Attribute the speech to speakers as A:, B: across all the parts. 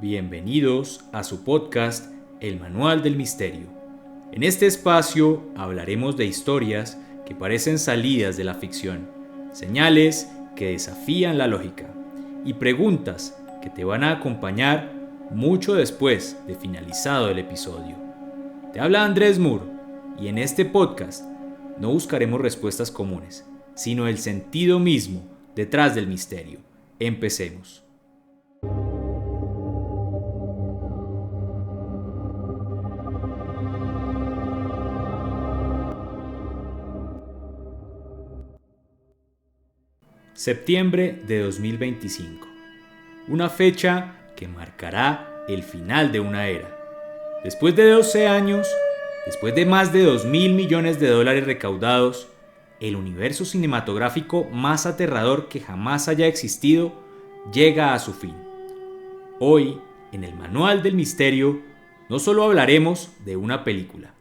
A: Bienvenidos a su podcast El Manual del Misterio. En este espacio hablaremos de historias que parecen salidas de la ficción, señales que desafían la lógica y preguntas que te van a acompañar mucho después de finalizado el episodio. Te habla Andrés Moore y en este podcast no buscaremos respuestas comunes, sino el sentido mismo detrás del misterio. Empecemos. Septiembre de 2025. Una fecha que marcará el final de una era. Después de 12 años, después de más de $2.000 millones recaudados, el universo cinematográfico más aterrador que jamás haya existido llega a su fin. Hoy, en el Manual del Misterio, no solo hablaremos de una película,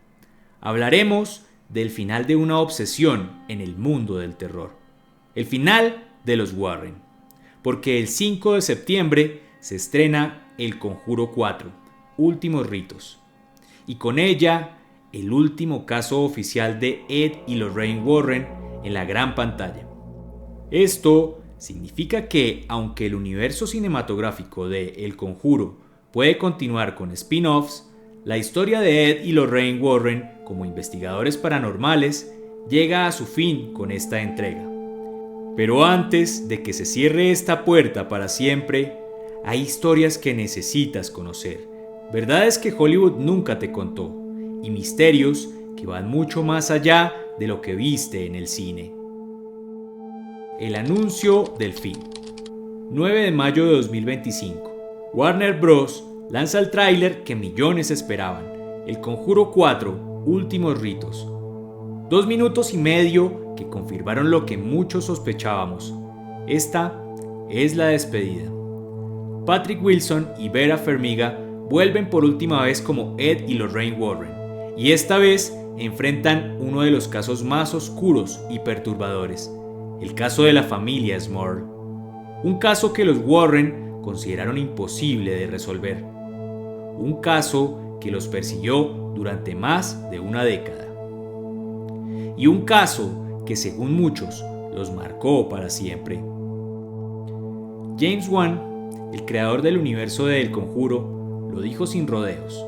A: hablaremos del final de una obsesión en el mundo del terror. El final de los Warren, porque el 5 de septiembre se estrena El Conjuro 4, Últimos Ritos, y con ella el último caso oficial de Ed y Lorraine Warren en la gran pantalla. Esto significa que, aunque el universo cinematográfico de El Conjuro puede continuar con spin-offs, la historia de Ed y Lorraine Warren como investigadores paranormales llega a su fin con esta entrega. Pero antes de que se cierre esta puerta para siempre, hay historias que necesitas conocer, verdades que Hollywood nunca te contó, y misterios que van mucho más allá de lo que viste en el cine. El anuncio del fin. 9 de mayo de 2025. Warner Bros. Lanza el tráiler que millones esperaban, El Conjuro 4, Últimos Ritos. 2 minutos y medio que confirmaron lo que muchos sospechábamos. Esta es la despedida. Patrick Wilson y Vera Farmiga vuelven por última vez como Ed y Lorraine Warren, y esta vez enfrentan uno de los casos más oscuros y perturbadores, el caso de la familia Smurl. Un caso que los Warren consideraron imposible de resolver. Un caso que los persiguió durante más de una década. Y un caso que según muchos los marcó para siempre. James Wan, el creador del universo de El Conjuro, lo dijo sin rodeos.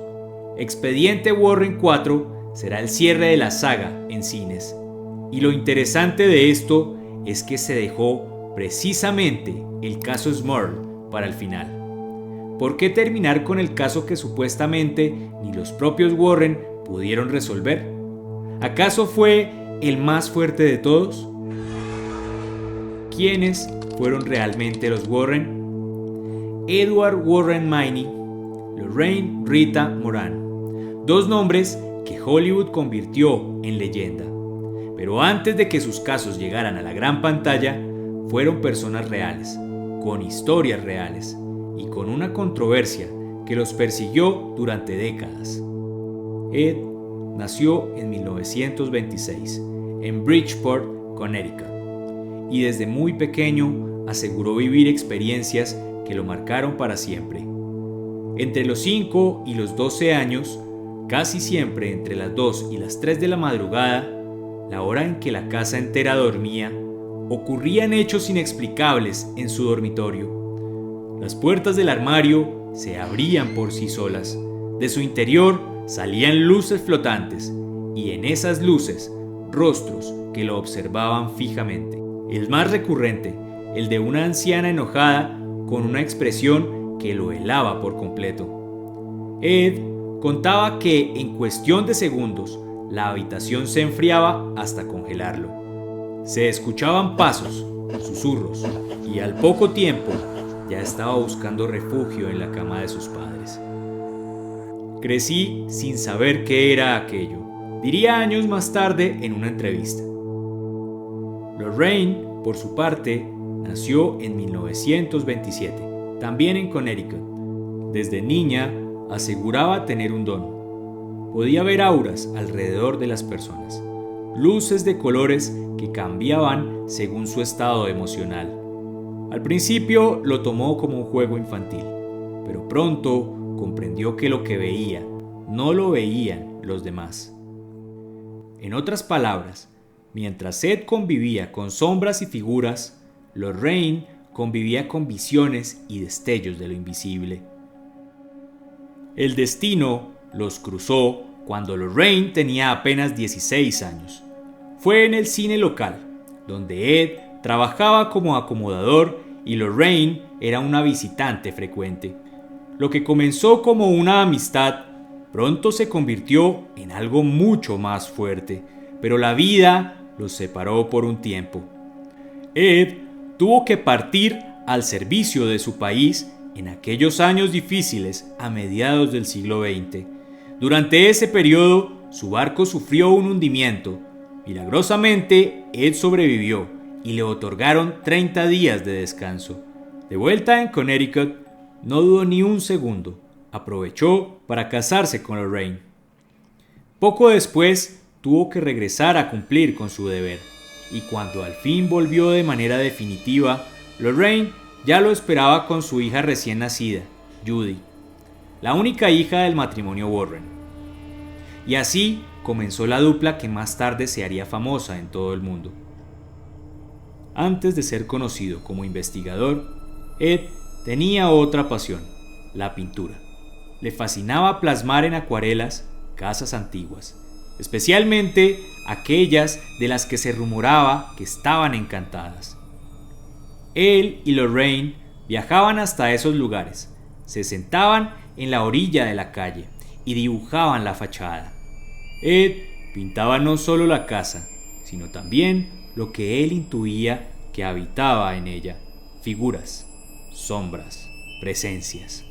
A: Expediente Warren 4 será el cierre de la saga en cines. Y lo interesante de esto es que se dejó precisamente el caso Smurl para el final. ¿Por qué terminar con el caso que supuestamente ni los propios Warren pudieron resolver? ¿Acaso fue el más fuerte de todos? ¿Quiénes fueron realmente los Warren? Edward Warren Miney, Lorraine Rita Moran, 2 nombres que Hollywood convirtió en leyenda. Pero antes de que sus casos llegaran a la gran pantalla, fueron personas reales, con historias reales y con una controversia que los persiguió durante décadas. Ed nació en 1926 en Bridgeport, Connecticut, y desde muy pequeño aseguró vivir experiencias que lo marcaron para siempre. Entre los 5 y los 12 años, casi siempre entre las 2 y las 3 de la madrugada, la hora en que la casa entera dormía, ocurrían hechos inexplicables en su dormitorio. Las puertas del armario se abrían por sí solas. De su interior salían luces flotantes, y en esas luces, rostros que lo observaban fijamente. El más recurrente, el de una anciana enojada con una expresión que lo helaba por completo. Ed contaba que en cuestión de segundos la habitación se enfriaba hasta congelarlo. Se escuchaban pasos, susurros, y al poco tiempo ya estaba buscando refugio en la cama de sus padres. Crecí sin saber qué era aquello, diría años más tarde en una entrevista. Lorraine, por su parte, nació en 1927, también en Connecticut. Desde niña aseguraba tener un don. Podía ver auras alrededor de las personas, luces de colores que cambiaban según su estado emocional. Al principio lo tomó como un juego infantil, pero pronto comprendió que lo que veía no lo veían los demás. En otras palabras, mientras Ed convivía con sombras y figuras, Lorraine convivía con visiones y destellos de lo invisible. El destino los cruzó cuando Lorraine tenía apenas 16 años. Fue en el cine local, donde Ed trabajaba como acomodador y Lorraine era una visitante frecuente. Lo que comenzó como una amistad, pronto se convirtió en algo mucho más fuerte, pero la vida los separó por un tiempo. Ed tuvo que partir al servicio de su país en aquellos años difíciles a mediados del siglo XX. Durante ese periodo, su barco sufrió un hundimiento. Milagrosamente, Ed sobrevivió y le otorgaron 30 días de descanso. De vuelta en Connecticut, no dudó ni un segundo. Aprovechó para casarse con Lorraine. Poco después, tuvo que regresar a cumplir con su deber. Y cuando al fin volvió de manera definitiva, Lorraine ya lo esperaba con su hija recién nacida, Judy, la única hija del matrimonio Warren. Y así comenzó la dupla que más tarde se haría famosa en todo el mundo. Antes de ser conocido como investigador, Ed tenía otra pasión, la pintura. Le fascinaba plasmar en acuarelas casas antiguas, especialmente aquellas de las que se rumoraba que estaban encantadas. Él y Lorraine viajaban hasta esos lugares, se sentaban en la orilla de la calle y dibujaban la fachada. Ed pintaba no solo la casa, sino también lo que él intuía que habitaba en ella: figuras, sombras, presencias.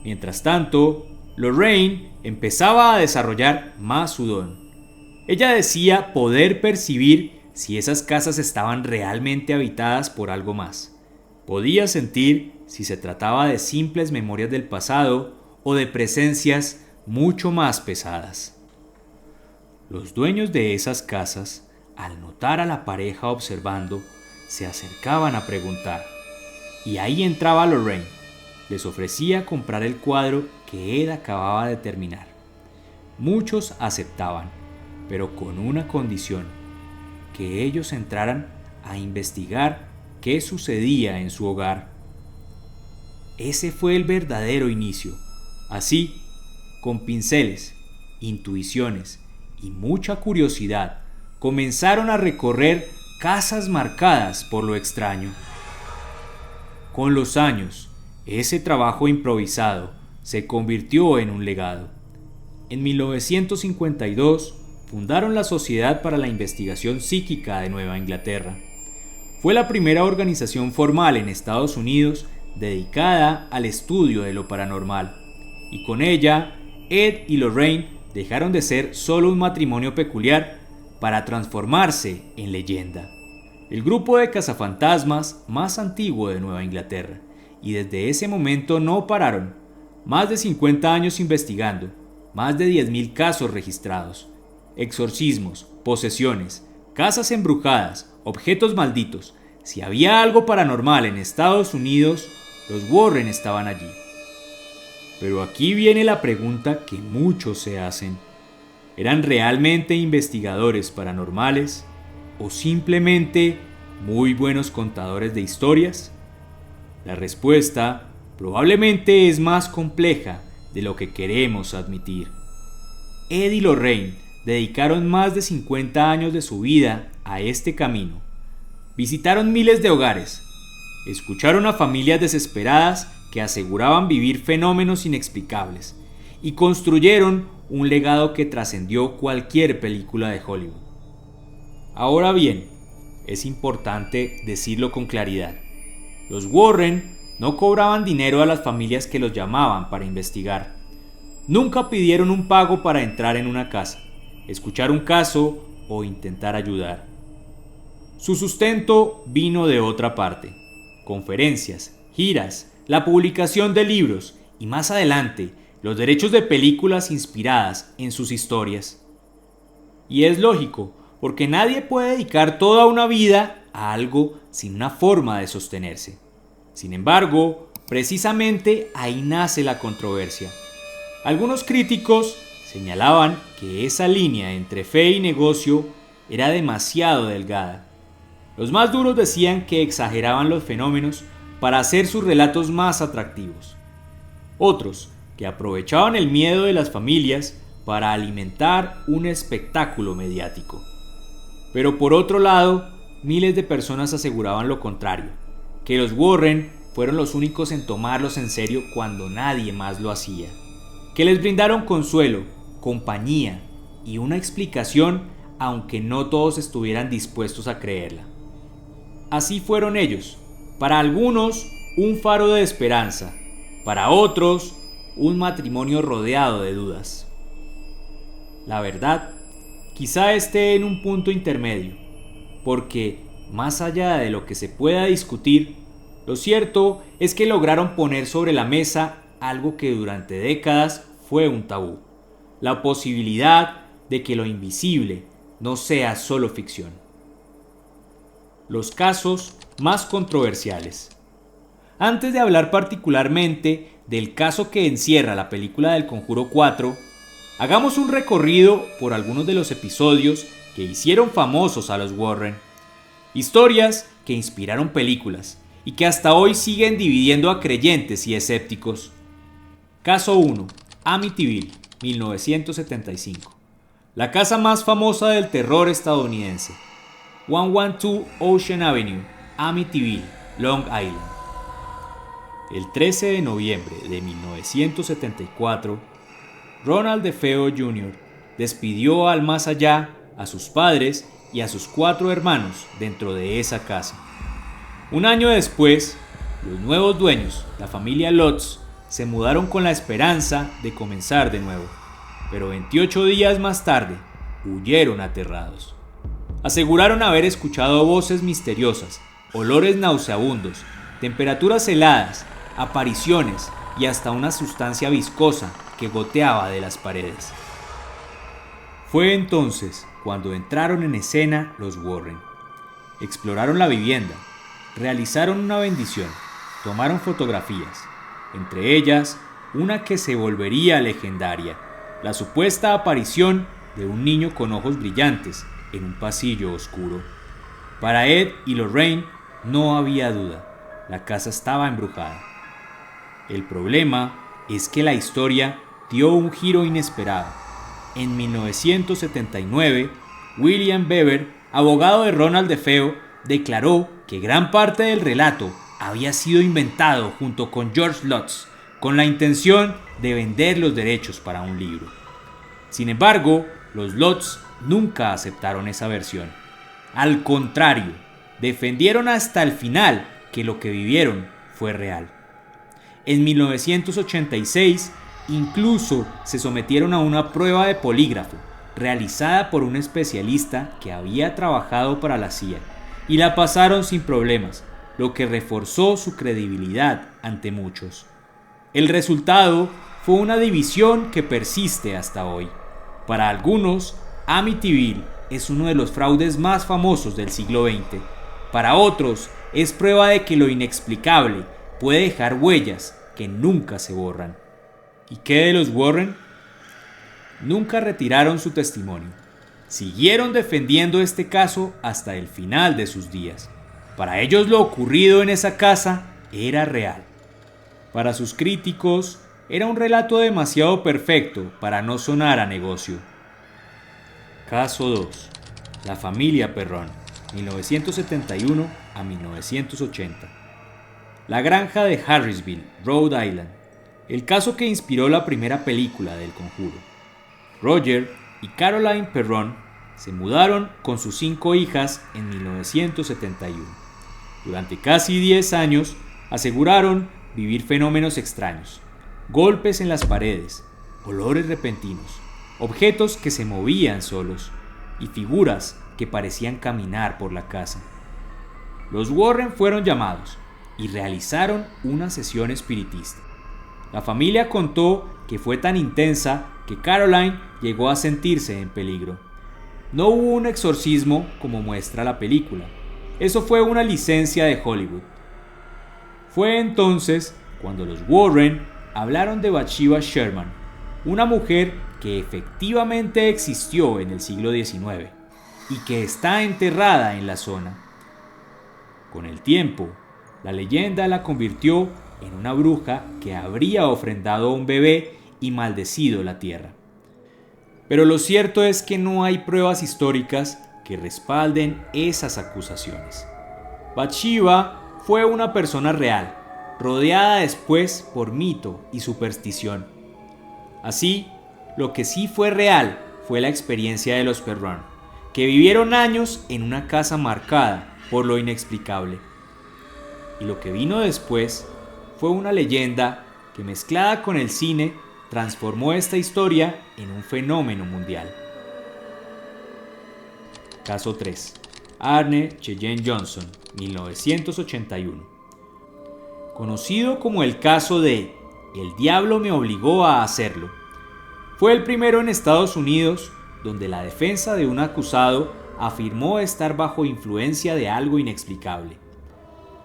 A: Mientras tanto, Lorraine empezaba a desarrollar más su don. Ella decía poder percibir si esas casas estaban realmente habitadas por algo más. Podía sentir si se trataba de simples memorias del pasado o de presencias mucho más pesadas. Los dueños de esas casas, al notar a la pareja observando, se acercaban a preguntar. Y ahí entraba Lorraine. Les ofrecía comprar el cuadro que Ed acababa de terminar. Muchos aceptaban, pero con una condición: que ellos entraran a investigar qué sucedía en su hogar. Ese fue el verdadero inicio. Así, con pinceles, intuiciones y mucha curiosidad, comenzaron a recorrer casas marcadas por lo extraño. Con los años, ese trabajo improvisado se convirtió en un legado. En 1952 fundaron la Sociedad para la Investigación Psíquica de Nueva Inglaterra. Fue la primera organización formal en Estados Unidos dedicada al estudio de lo paranormal, y con ella, Ed y Lorraine dejaron de ser solo un matrimonio peculiar para transformarse en leyenda. El grupo de cazafantasmas más antiguo de Nueva Inglaterra, y desde ese momento no pararon. Más de 50 años investigando, más de 10.000 casos registrados, exorcismos, posesiones, casas embrujadas, objetos malditos. Si había algo paranormal en Estados Unidos, los Warren estaban allí. Pero aquí viene la pregunta que muchos se hacen: ¿eran realmente investigadores paranormales o simplemente muy buenos contadores de historias? La respuesta probablemente es más compleja de lo que queremos admitir. Ed y Lorraine dedicaron más de 50 años de su vida a este camino. Visitaron miles de hogares, escucharon a familias desesperadas que aseguraban vivir fenómenos inexplicables y construyeron un legado que trascendió cualquier película de Hollywood. Ahora bien, es importante decirlo con claridad: los Warren no cobraban dinero a las familias que los llamaban para investigar. Nunca pidieron un pago para entrar en una casa, escuchar un caso o intentar ayudar. Su sustento vino de otra parte: conferencias, giras, la publicación de libros y, más adelante, los derechos de películas inspiradas en sus historias. Y es lógico, porque nadie puede dedicar toda una vida a algo sin una forma de sostenerse. Sin embargo, Precisamente ahí nace la controversia. Algunos críticos señalaban que esa línea entre fe y negocio era demasiado delgada. Los más duros decían que exageraban los fenómenos para hacer sus relatos más atractivos. Otros, que aprovechaban el miedo de las familias para alimentar un espectáculo mediático. Pero por otro lado, miles de personas aseguraban lo contrario, que los Warren fueron los únicos en tomarlos en serio cuando nadie más lo hacía, que les brindaron consuelo, compañía y una explicación aunque no todos estuvieran dispuestos a creerla. Así fueron ellos, para algunos un faro de esperanza, para otros un matrimonio rodeado de dudas. La verdad, quizá esté en un punto intermedio, porque más allá de lo que se pueda discutir, lo cierto es que lograron poner sobre la mesa algo que durante décadas fue un tabú: la posibilidad de que lo invisible no sea solo ficción. Los casos más controversiales. Antes de hablar particularmente del caso que encierra la película del Conjuro 4, hagamos un recorrido por algunos de los episodios que hicieron famosos a los Warren. Historias que inspiraron películas y que hasta hoy siguen dividiendo a creyentes y escépticos. Caso 1. Amityville, 1975. La casa más famosa del terror estadounidense. 112 Ocean Avenue, Amityville, Long Island. El 13 de noviembre de 1974, Ronald DeFeo Jr. despidió al más allá a sus padres y a sus 4 hermanos dentro de esa casa. Un año después, los nuevos dueños, la familia Lutz, se mudaron con la esperanza de comenzar de nuevo, pero 28 días más tarde huyeron aterrados. Aseguraron haber escuchado voces misteriosas, olores nauseabundos, temperaturas heladas, apariciones y hasta una sustancia viscosa que goteaba de las paredes. Fue entonces cuando entraron en escena los Warren. Exploraron la vivienda, realizaron una bendición, tomaron fotografías, entre ellas una que se volvería legendaria: la supuesta aparición de un niño con ojos brillantes en un pasillo oscuro. Para Ed y Lorraine no había duda, la casa estaba embrujada. El problema es que la historia dio un giro inesperado. En 1979, William Beber, abogado de Ronald DeFeo, declaró que gran parte del relato había sido inventado junto con George Lutz, con la intención de vender los derechos para un libro. Sin embargo, los Lutz nunca aceptaron esa versión. Al contrario, defendieron hasta el final que lo que vivieron fue real. En 1986, incluso se sometieron a una prueba de polígrafo, realizada por un especialista que había trabajado para la CIA, y la pasaron sin problemas, lo que reforzó su credibilidad ante muchos. El resultado fue una división que persiste hasta hoy. Para algunos, Amityville es uno de los fraudes más famosos del siglo XX. Para otros, es prueba de que lo inexplicable puede dejar huellas que nunca se borran. ¿Y qué de los Warren? Nunca retiraron su testimonio. Siguieron defendiendo este caso hasta el final de sus días. Para ellos lo ocurrido en esa casa era real. Para sus críticos, era un relato demasiado perfecto para no sonar a negocio. Caso 2. La familia Perron, 1971 a 1980. La granja de Harrisville, Rhode Island. El caso que inspiró la primera película del Conjuro. Roger y Caroline Perron se mudaron con sus 5 hijas en 1971. Durante casi 10 años aseguraron vivir fenómenos extraños: golpes en las paredes, olores repentinos, objetos que se movían solos y figuras que parecían caminar por la casa. Los Warren fueron llamados y realizaron una sesión espiritista. La familia contó que fue tan intensa que Caroline llegó a sentirse en peligro. No hubo un exorcismo como muestra la película. Eso fue una licencia de Hollywood. Fue entonces cuando los Warren hablaron de Bathsheba Sherman, una mujer que efectivamente existió en el siglo XIX y que está enterrada en la zona. Con el tiempo, la leyenda la convirtió en una bruja que habría ofrendado a un bebé y maldecido la tierra. Pero lo cierto es que no hay pruebas históricas que respalden esas acusaciones. Bathsheba fue una persona real, rodeada después por mito y superstición. Así, lo que sí fue real fue la experiencia de los Perron, que vivieron años en una casa marcada por lo inexplicable. Y lo que vino después fue una leyenda que, mezclada con el cine, transformó esta historia en un fenómeno mundial. Caso 3. Arne Cheyenne Johnson, 1981. Conocido como el caso de "El diablo me obligó a hacerlo", fue el primero en Estados Unidos donde la defensa de un acusado afirmó estar bajo influencia de algo inexplicable.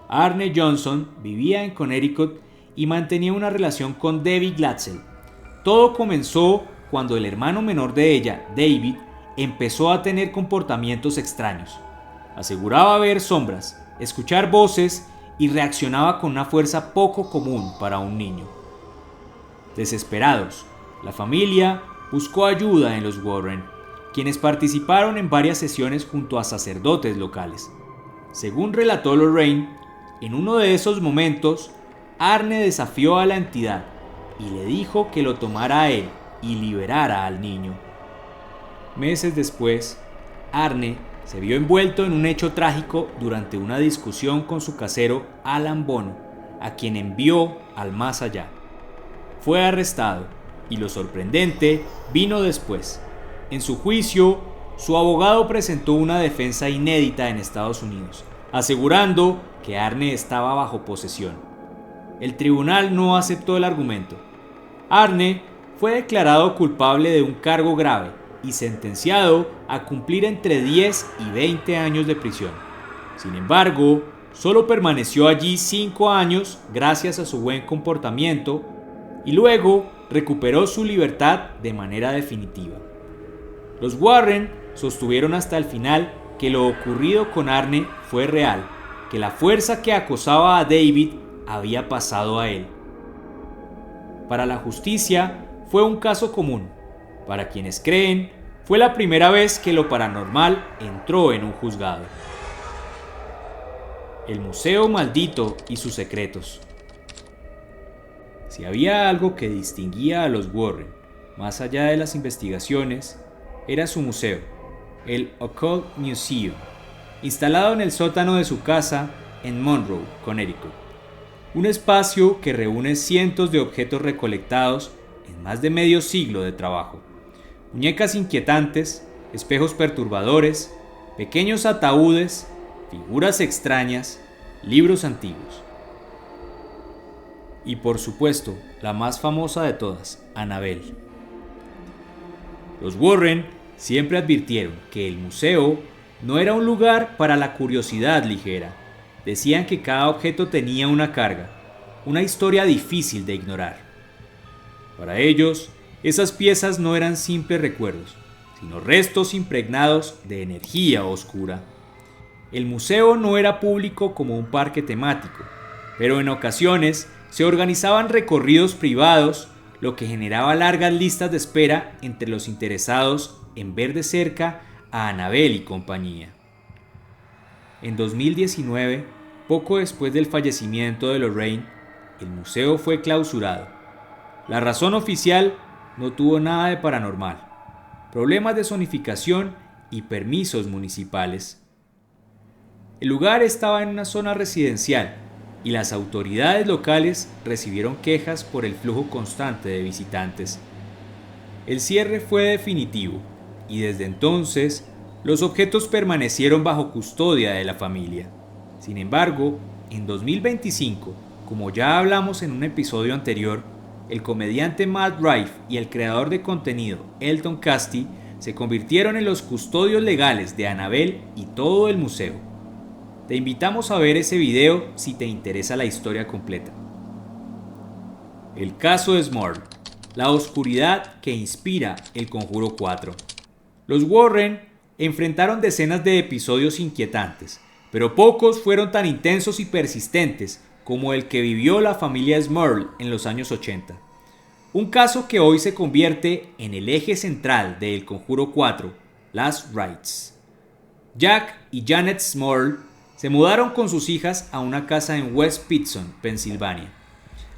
A: Arne Johnson vivía en Connecticut y mantenía una relación con Debbie Glatzel. Todo comenzó cuando el hermano menor de ella, David, empezó a tener comportamientos extraños. Aseguraba ver sombras, escuchar voces y reaccionaba con una fuerza poco común para un niño. Desesperados, la familia buscó ayuda en los Warren, quienes participaron en varias sesiones junto a sacerdotes locales. Según relató Lorraine, en uno de esos momentos, Arne desafió a la entidad y le dijo que lo tomara a él y liberara al niño. Meses después, Arne se vio envuelto en un hecho trágico durante una discusión con su casero Alan Bono, a quien envió al más allá. Fue arrestado y lo sorprendente vino después. En su juicio, su abogado presentó una defensa inédita en Estados Unidos, asegurando que Arne estaba bajo posesión. El tribunal no aceptó el argumento. Arne fue declarado culpable de un cargo grave y sentenciado a cumplir entre 10 y 20 años de prisión. Sin embargo, solo permaneció allí 5 años gracias a su buen comportamiento y luego recuperó su libertad de manera definitiva. Los Warren sostuvieron hasta el final que lo ocurrido con Arne fue real, que la fuerza que acosaba a David había pasado a él. Para la justicia fue un caso común. Para quienes creen, fue la primera vez que lo paranormal entró en un juzgado. El Museo Maldito y sus secretos. Si había algo que distinguía a los Warren, más allá de las investigaciones, era su museo, el Occult Museum, instalado en el sótano de su casa en Monroe, Connecticut. Un espacio que reúne cientos de objetos recolectados en más de medio siglo de trabajo. Muñecas inquietantes, espejos perturbadores, pequeños ataúdes, figuras extrañas, libros antiguos. Y por supuesto, la más famosa de todas, Annabelle. Los Warren siempre advirtieron que el museo no era un lugar para la curiosidad ligera. Decían que cada objeto tenía una carga, una historia difícil de ignorar. Para ellos, esas piezas no eran simples recuerdos, sino restos impregnados de energía oscura. El museo no era público como un parque temático, pero en ocasiones se organizaban recorridos privados, lo que generaba largas listas de espera entre los interesados en ver de cerca a Annabelle y compañía. En 2019, poco después del fallecimiento de Lorraine, el museo fue clausurado. La razón oficial no tuvo nada de paranormal, problemas de zonificación y permisos municipales. El lugar estaba en una zona residencial y las autoridades locales recibieron quejas por el flujo constante de visitantes. El cierre fue definitivo y desde entonces los objetos permanecieron bajo custodia de la familia. Sin embargo, en 2025, como ya hablamos en un episodio anterior, el comediante Matt Rife y el creador de contenido Elton Casti se convirtieron en los custodios legales de Annabelle y todo el museo. Te invitamos a ver ese video si te interesa la historia completa. El caso de Smurl, la oscuridad que inspira El Conjuro 4. Los Warren enfrentaron decenas de episodios inquietantes, pero pocos fueron tan intensos y persistentes como el que vivió la familia Smurl en los años 80. Un caso que hoy se convierte en el eje central de El Conjuro 4, Last Rites. Jack y Janet Smurl se mudaron con sus hijas a una casa en West Pittston, Pensilvania.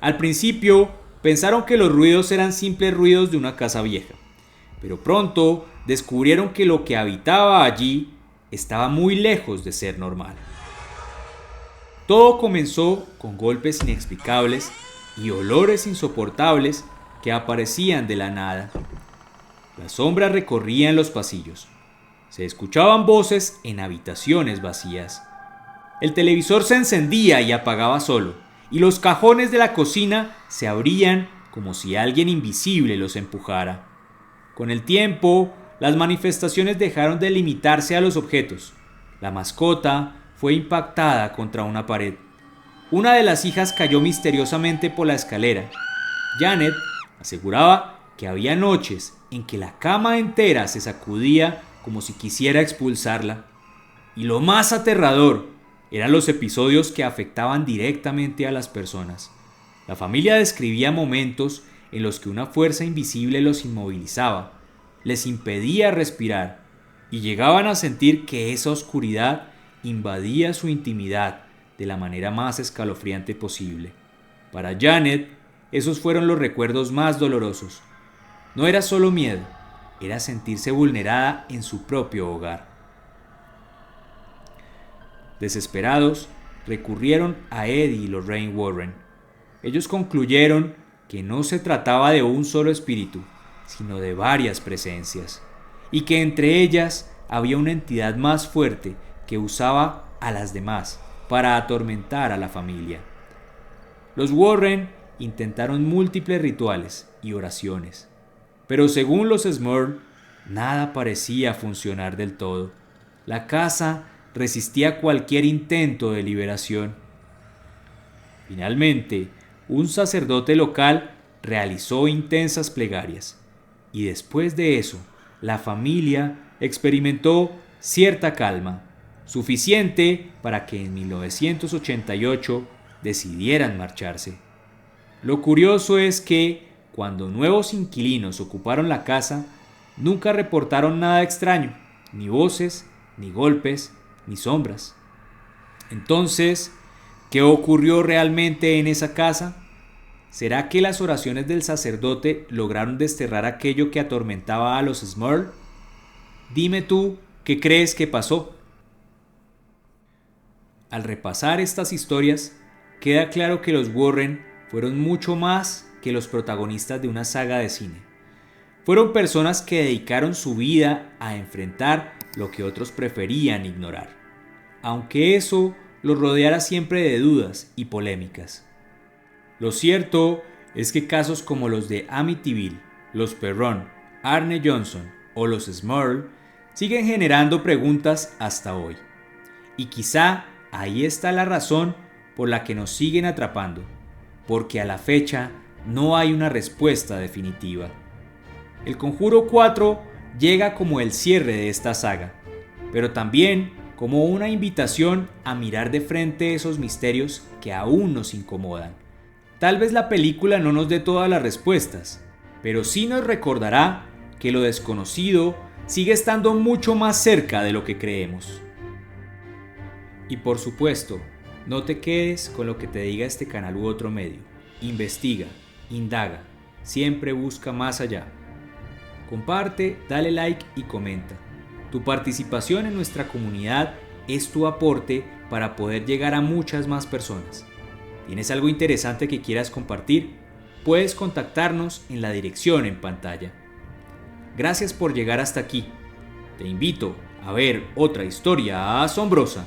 A: Al principio pensaron que los ruidos eran simples ruidos de una casa vieja, pero pronto descubrieron que lo que habitaba allí estaba muy lejos de ser normal. Todo comenzó con golpes inexplicables y olores insoportables que aparecían de la nada. Las sombras recorrían los pasillos. Se escuchaban voces en habitaciones vacías. El televisor se encendía y apagaba solo, y los cajones de la cocina se abrían como si alguien invisible los empujara. Con el tiempo, las manifestaciones dejaron de limitarse a los objetos. La mascota fue impactada contra una pared. Una de las hijas cayó misteriosamente por la escalera. Janet aseguraba que había noches en que la cama entera se sacudía como si quisiera expulsarla. Y lo más aterrador eran los episodios que afectaban directamente a las personas. La familia describía momentos en los que una fuerza invisible los inmovilizaba, les impedía respirar y llegaban a sentir que esa oscuridad invadía su intimidad de la manera más escalofriante posible. Para Janet, esos fueron los recuerdos más dolorosos. No era solo miedo, era sentirse vulnerada en su propio hogar. Desesperados, recurrieron a Eddie y Lorraine Warren. Ellos concluyeron que no se trataba de un solo espíritu, sino de varias presencias, y que entre ellas había una entidad más fuerte que usaba a las demás para atormentar a la familia. Los Warren intentaron múltiples rituales y oraciones, pero según los Smurl, nada parecía funcionar del todo. La casa resistía cualquier intento de liberación. Finalmente, un sacerdote local realizó intensas plegarias, y después de eso, la familia experimentó cierta calma, suficiente para que en 1988 decidieran marcharse. Lo curioso es que, cuando nuevos inquilinos ocuparon la casa, nunca reportaron nada extraño, ni voces, ni golpes, ni sombras. Entonces, ¿qué ocurrió realmente en esa casa? ¿Será que las oraciones del sacerdote lograron desterrar aquello que atormentaba a los Smurl? Dime tú, ¿qué crees que pasó? Al repasar estas historias, queda claro que los Warren fueron mucho más que los protagonistas de una saga de cine. Fueron personas que dedicaron su vida a enfrentar lo que otros preferían ignorar, aunque eso los rodeara siempre de dudas y polémicas. Lo cierto es que casos como los de Amityville, los Perron, Arne Johnson o los Smurl siguen generando preguntas hasta hoy. Y quizá ahí está la razón por la que nos siguen atrapando, porque a la fecha no hay una respuesta definitiva. El Conjuro 4 llega como el cierre de esta saga, pero también como una invitación a mirar de frente esos misterios que aún nos incomodan. Tal vez la película no nos dé todas las respuestas, pero sí nos recordará que lo desconocido sigue estando mucho más cerca de lo que creemos. Y por supuesto, no te quedes con lo que te diga este canal u otro medio. Investiga, indaga, siempre busca más allá. Comparte, dale like y comenta. Tu participación en nuestra comunidad es tu aporte para poder llegar a muchas más personas. ¿Tienes algo interesante que quieras compartir? Puedes contactarnos en la dirección en pantalla. Gracias por llegar hasta aquí. Te invito a ver otra historia asombrosa